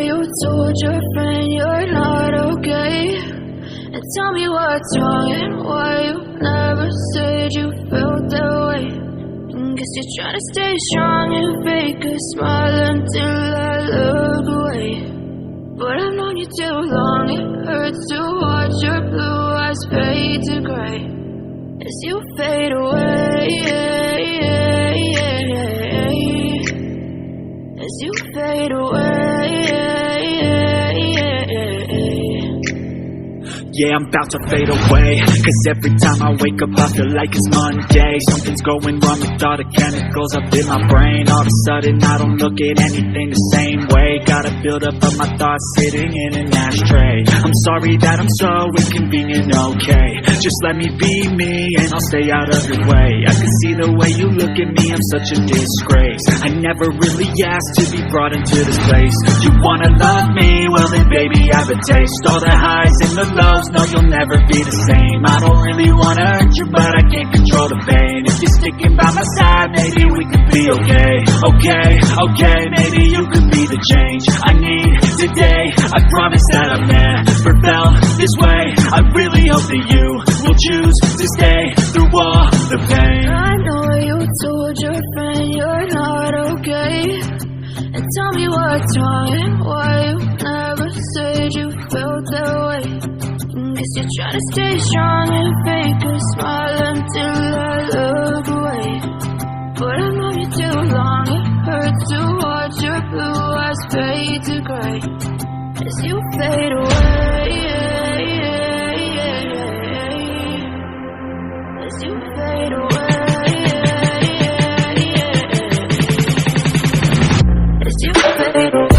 you told your friend you're not okay, and tell me what's wrong and why you never said you felt that way. Guess you're trying to stay strong and fake a smile until I look away. But I've known you too long, it hurts to watch your blue eyes fade to gray as you fade away, as you fade away. Yeah, I'm about to fade away, cause every time I wake up I feel like it's Monday. Something's going wrong with all the chemicals up in my brain. All of a sudden I don't look at anything the same way. Got a buildup of my thoughts sitting in an ashtray. I'm sorry that I'm so inconvenient, okay. Just let me be me and I'll stay out of your way. I can see the way you look at me, I'm such a disgrace. I never really asked to be brought into this place. You wanna love me? Well then baby I have a taste. All the highs and the lows, no, you'll never be the same. I don't really wanna hurt you, but I can't control the pain. If you're sticking by my side, maybe we could be okay. Okay, maybe you could be the change I need today. I promise that I've never felt this way. I really hope that you will choose to stay through all the pain. I know you told your friend you're not okay, and tell me what's wrong and why you never said you felt that way. Guess you're trying to stay strong and fake a smile until I look away. But I've known you too long, it hurts to watch your blue eyes fade to gray as you fade away, as you fade away, as you fade away.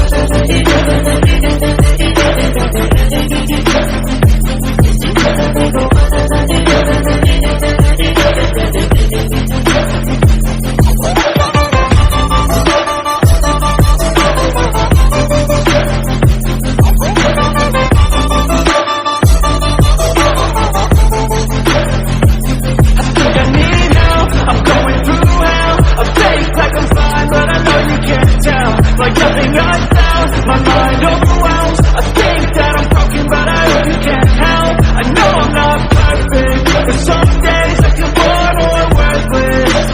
Like nothing I found, my mind overwhelms. I think that I'm broken, but I hope you can't help. I know I'm not perfect, but some days I feel bored or worthless.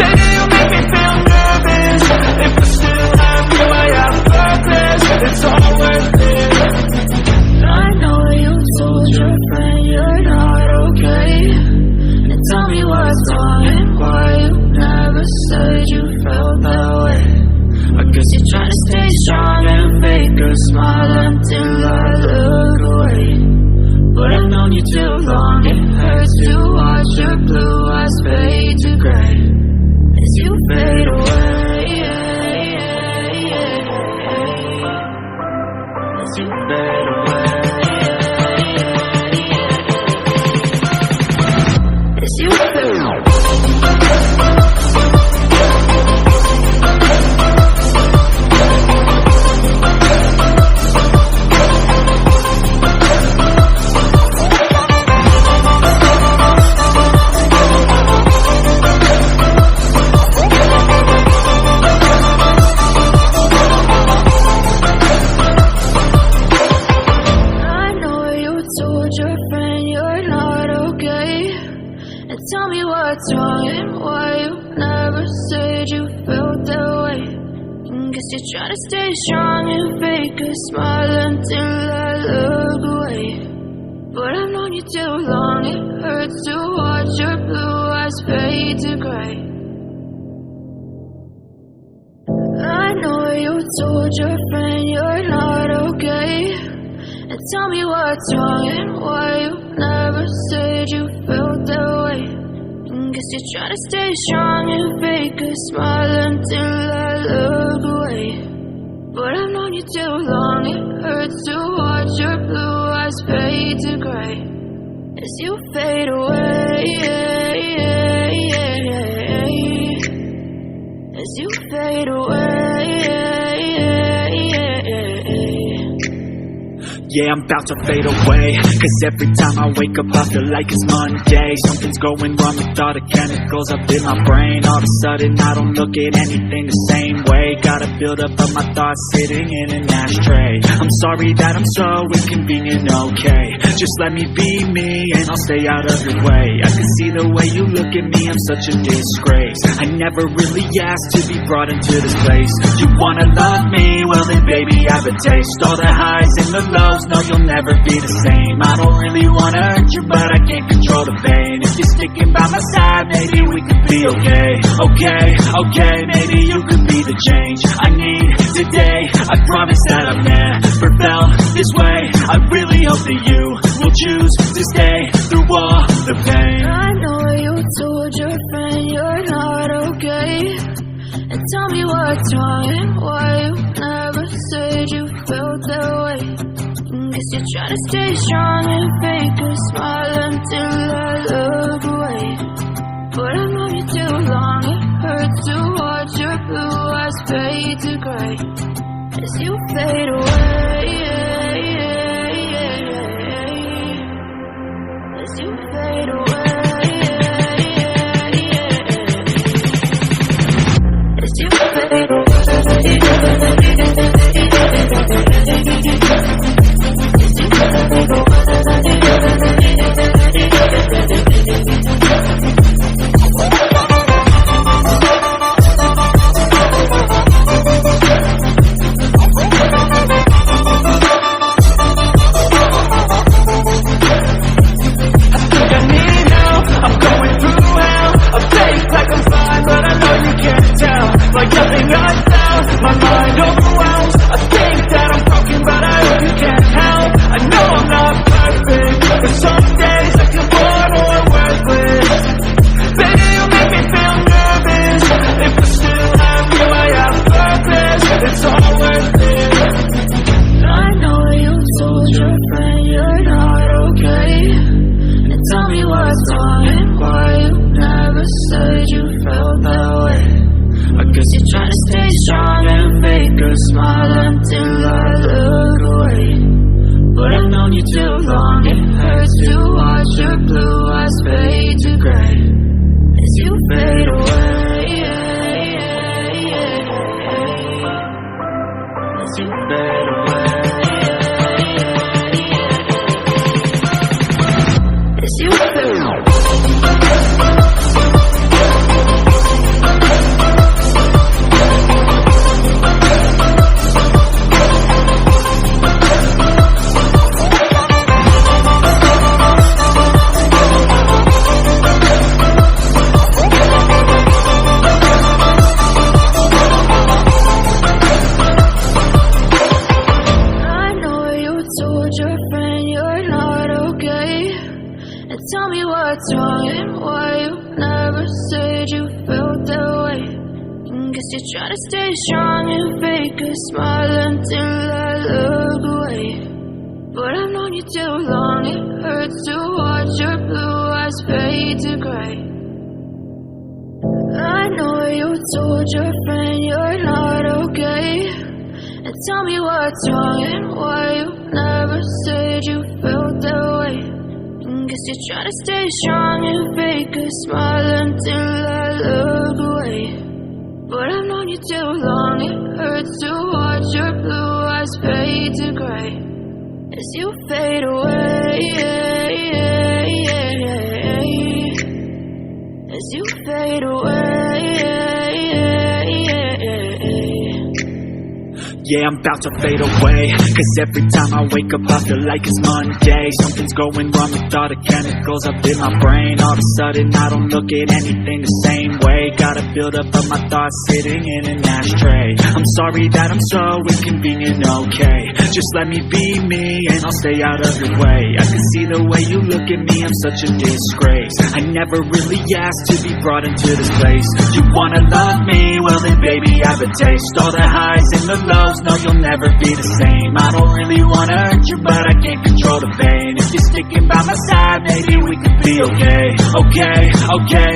Baby, you make me feel nervous. If I still have you, I have purpose. It's all worth it. I know you told your friend you're not okay, and tell me what's wrong and why you never said you felt that way. I guess you're trying to stay strong and fake a smile until I look away. But I've known you too long, it hurts to watch your blue eyes fade to gray as you fade away, as you fade away, as you fade away. Tell me what's wrong and why you never said you felt that way. Guess you're trying to stay strong and fake a smile until I look away. But I've known you too long, it hurts to watch your blue eyes fade to gray. I know you told your friend you're not okay, and tell me what's wrong and why you never said you felt that way. Guess you're trying to stay strong and fake a smile until I look away. But I've known you too long, it hurts to watch your blue eyes fade to gray as you fade away, as you fade away. Yeah, I'm about to fade away, cause every time I wake up I feel like it's Monday. Something's going wrong with all the chemicals up in my brain. All of a sudden I don't look at anything the same way. Got a buildup of my thoughts sitting in an ashtray. I'm sorry that I'm so inconvenient, okay. Just let me be me and I'll stay out of your way. I can see the way you look at me, I'm such a disgrace. I never really asked to be brought into this place. You wanna love me? Well then baby I have a taste. All the highs and the lows, no you'll never be the same. I don't really wanna hurt you but I can't control the pain. If you're sticking by my side, maybe we could be okay. Okay, maybe you could be the change I need today. I promise that I've never felt this way. I really hope that you will choose to stay through all the pain. I know you told your friend you're not okay, and tell me what's wrong and why you never said you felt that way. Guess you're trying to stay strong and fake a smile until I look away. But I've known you too long, it hurts to watch your blue eyes fade to grey as you fade away, as you fade away, as you fade away. Like nothing I found, my mind overwhelmed. I think that I'm broken, but I hope you can't help. I know I'm not perfect, but some days I feel bored or worthless. Baby, you make me feel nervous. If I still have you, I have purpose. It's all worth it. I know you told your friend you're not okay, and tell me what's wrong and why you never said you felt that way. I guess you're trying to stay strong and fake a smile until I look away. But I've known you too long, it hurts to watch your blue eyes fade to grey as you fade away, as you fade away, as you fade away. Tell me what's wrong and why you never said you felt that way. Guess you're trying to stay strong and fake a smile until I look away. But I've known you too long, it hurts to watch your blue eyes fade to grey. I know you told your friend you're not okay, and tell me what's wrong and why you never said you felt that way. Guess you're trying to stay strong and fake a smile until I look away. But I've known you too long, it hurts to watch your blue eyes fade to grey as you fade away, as you fade away. Yeah, I'm about to fade away, cause every time I wake up I feel like it's Monday. Something's going wrong with all the chemicals up in my brain. All of a sudden I don't look at anything the same way. Got a buildup of my thoughts sitting in an ashtray. I'm sorry that I'm so inconvenient, okay. Just let me be me and I'll stay out of your way. I can see the way you look at me, I'm such a disgrace. I never really asked to be brought into this place. You wanna love me? Well then baby I have a taste. All the highs and the lows, no you'll never be the same. I don't really wanna hurt you but I can't control the pain. If you're sticking by my side, maybe we could be okay. Okay,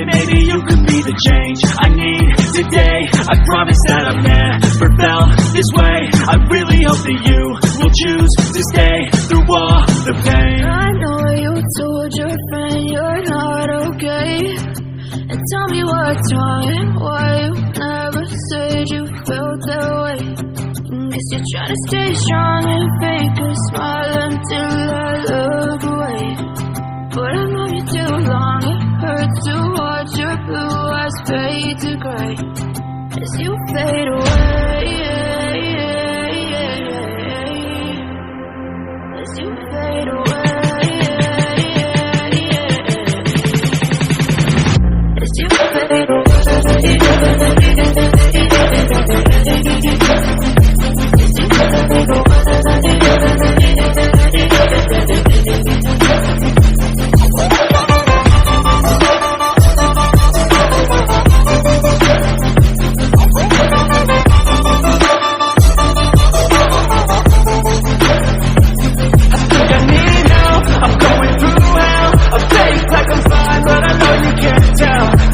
maybe you could be the change I need today. I promise that I've never felt this way. I really hope that you will choose to stay through all the pain. I know you told your friend you're not okay, and tell me what's wrong and why you never said you felt that Guess you're trying to stay strong and fake a smile until I look away. But I've known you too long, it hurts to watch your blue eyes fade to grey as you fade away. As you fade away. As you fade away.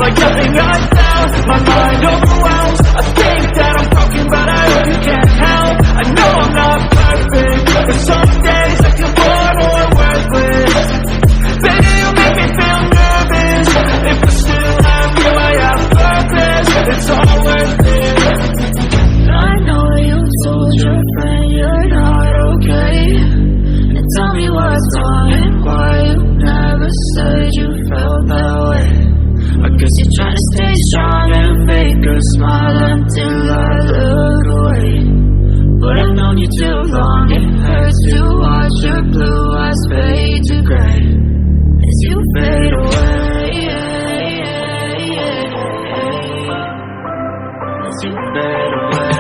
Like nothing I found, my mind overwhelms. I think that I'm broken, but I hope you can't help. I know I'm not perfect, but some days I feel bored or worthless. Baby, you make me feel nervous. If I still have you, I have purpose. It's all worth it. I know you told your friend you're not okay, and tell me what's wrong and why you never said you felt that way. I guess you're trying to stay strong and fake a smile until I look away. But I've known you too long, it hurts to watch your blue eyes fade to grey as you fade away. As you fade away.